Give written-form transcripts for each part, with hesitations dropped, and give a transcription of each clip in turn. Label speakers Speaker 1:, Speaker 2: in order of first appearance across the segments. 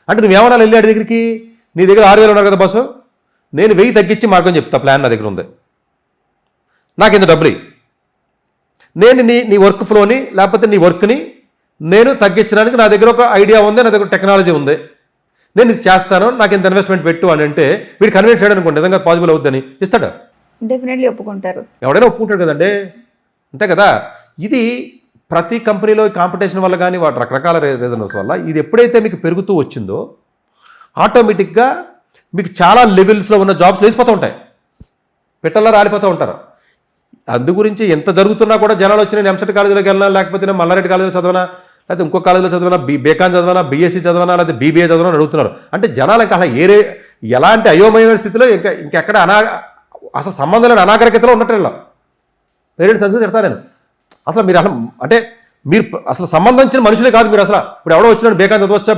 Speaker 1: అంటే నువ్వేమన్నా వెళ్ళి ఆడి దగ్గరికి, నీ దగ్గర 6,000 ఉన్నారు కదా బస్సు, నేను 1000 తగ్గించి మార్గం చెప్తా, ప్లాన్ నా దగ్గర ఉంది, నాకు ఇంత డబ్బులు. నేను నీ వర్క్ ఫ్లోని లేకపోతే నీ వర్క్ని నేను తగ్గించడానికి నా దగ్గర ఒక ఐడియా ఉంది, నా దగ్గర టెక్నాలజీ ఉంది, నేను ఇది చేస్తాను, నాకు ఇంత ఇన్వెస్ట్మెంట్ పెట్టు అని అంటే వీడు కన్విన్స్ చేయడం అనుకోండి నిజంగా పాసిబుల్ అవుతుందని ఇస్తాడా?
Speaker 2: డెఫినెట్లీ ఒప్పుకుంటారు.
Speaker 1: ఎవడైనా ఒప్పుకుంటాడు కదండి, అంతే కదా. ఇది ప్రతి కంపెనీలో కాంపిటీషన్ వల్ల కానీ వాటి రకరకాల రీజన్స్ వల్ల ఇది ఎప్పుడైతే మీకు పెరుగుతూ వచ్చిందో ఆటోమేటిక్గా మీకు చాలా లెవెల్స్లో ఉన్న జాబ్స్ లేచిపోతూ ఉంటాయి, పెట్టల్లో రాలిపోతూ ఉంటారు. అందు గురించి ఎంత జరుగుతున్నా కూడా జనాలు వచ్చి నేను ఎంసెట్ కాలేజీలోకి వెళ్ళినా, లేకపోతే నేను మల్లారెడ్డి కాలేజీలో చదివినా, లేకపోతే ఇంకో కాలేజీలో చదివినా, బేకాన్ చదివినా, బీఎస్సీ చదివినా, లేకపోతే బీబీఏ చదివినా అడుగుతున్నారు. అంటే జనాలు ఇంకా అలా ఎలాంటి అయోమయమైన స్థితిలో ఇంకెక్కడ అసలు సంబంధం లేని అనాగరికతలో ఉన్నట్టు పేరెంట్స్ అందుకు తిడతా నేను. అసలు మీరు అంటే మీరు అసలు సంబంధించిన మనుషులే కాదు మీరు. అసలు ఇప్పుడు ఎవడో వచ్చినాడు బేకాన్ చదవచ్చా,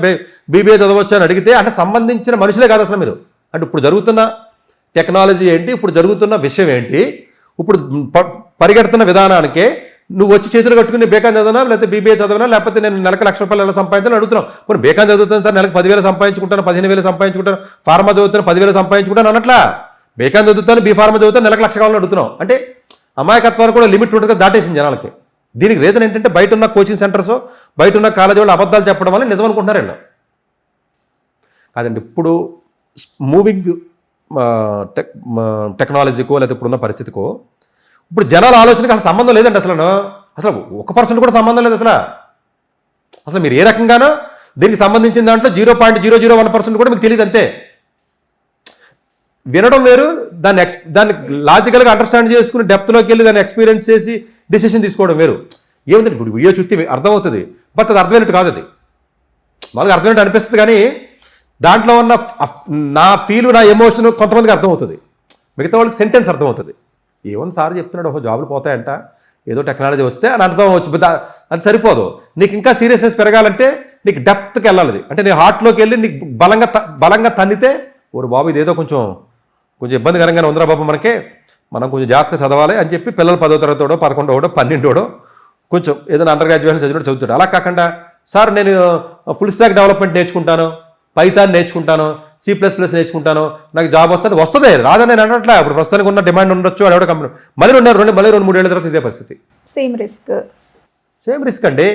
Speaker 1: బీబీఏ చదవచ్చా అని అడిగితే అంటే సంబంధించిన మనుషులే కాదు అసలు మీరు. అంటే ఇప్పుడు జరుగుతున్న టెక్నాలజీ ఏంటి, ఇప్పుడు జరుగుతున్న విషయం ఏంటి, ఇప్పుడు పరిగెడుతున్న విధానానికే నువ్వు వచ్చి చేతులు కట్టుకుని బేకాన్ చదివినా, లేకపోతే బీబీఏ చదివినా, లేకపోతే నేను నెలకు ₹1,00,000 ఎలా సంపాదించాలని అడుగుతున్నాం. ఇప్పుడు బేకాన్ చదువుతాను సార్, నెలకు 10,000 సంపాదించుకుంటాను, 15,000 సంపాదించుకుంటాను, ఫార్మా చదువుతాను 10,000 సంపాదించుకుంటాను అన్నట్లా. బేకాన్ చదువుతాను, బీ ఫార్మా చదువుతాను, నెలకు ₹1,00,000 కావాలని అడుగుతున్నాం. అంటే అమాయకత్వానికి కూడా లిమిట్ ఉంటుంది, దాటేసింది జనాలకి. దీనికి రీజన్ ఏంటంటే బయట ఉన్న కోచింగ్ సెంటర్స్, బయట ఉన్న కాలేజీ వాళ్ళు అబద్ధాలు చెప్పడం వల్ల నిజం అనుకుంటున్నారు వీళ్ళు. కాదండి, ఇప్పుడు మూవింగ్ టెక్నాలజీకో లేదా ఇప్పుడున్న పరిస్థితికో ఇప్పుడు జనాల ఆలోచనకి అసలు సంబంధం లేదండి. అసలు 1% కూడా సంబంధం లేదు అసలు మీరు ఏ రకంగానో దీనికి సంబంధించిన దాంట్లో 0.001% కూడా మీకు తెలియదు. అంతే, వినడం వేరు, దాన్ని లాజికల్గా అండర్స్టాండ్ చేసుకుని డెప్త్లోకి వెళ్ళి దాన్ని ఎక్స్పీరియన్స్ చేసి డిసిషన్ తీసుకోవడం వేరు. ఏముందండి, ఇప్పుడు వీడియో చూస్తే అర్థమవుతుంది, బట్ అది అర్థమైనట్టు కాదు. అది వాళ్ళకి అర్థమైనట్టు అనిపిస్తుంది, కానీ దాంట్లో ఉన్న నా ఫీలు, నా ఎమోషన్ కొంతమందికి అర్థమవుతుంది, మిగతా వాళ్ళకి సెంటెన్స్ అర్థమవుతుంది. ఏమన్నా సార్ చెప్తున్నాడు, ఒక జాబులు పోతాయంట, ఏదో టెక్నాలజీ వస్తే అని అర్థం అవ్వచ్చు, అది సరిపోదు. నీకు ఇంకా సీరియస్నెస్ పెరగాలంటే నీకు డెప్త్కి వెళ్ళాలి. అంటే నీ హార్ట్లోకి వెళ్ళి నీకు బలంగా తన్నితే, ఓరు బాబు ఇదేదో కొంచెం ఇబ్బందికరంగానే ఉందిరా బాబు, మనం కొంచెం జాగ్రత్తగా చదవాలి అని చెప్పి పిల్లలు 10వ తరగతోడో 11వ 12వ కొంచెం ఏదైనా అండర్ గ్రాడ్యుయేషన్ చదువుతాడు. అలా కాకుండా సార్ నేను ఫుల్ స్టాక్ డెవలప్మెంట్ నేర్చుకుంటాను, పైథాన్ నేర్చుకుంటాను, C++ నేర్చుకుంటాను, నాకు జాబ్ వస్తుంది రాదని నేను అనట్లా. ఇప్పుడు ప్రస్తుతానికి ఉన్న డిమాండ్ ఉండొచ్చు, అడవడ కంపెనీ మళ్ళీ 2-3 ఏళ్ళ తర్వాత ఇదే పరిస్థితి.
Speaker 2: సేమ్ రిస్క్
Speaker 1: అండి.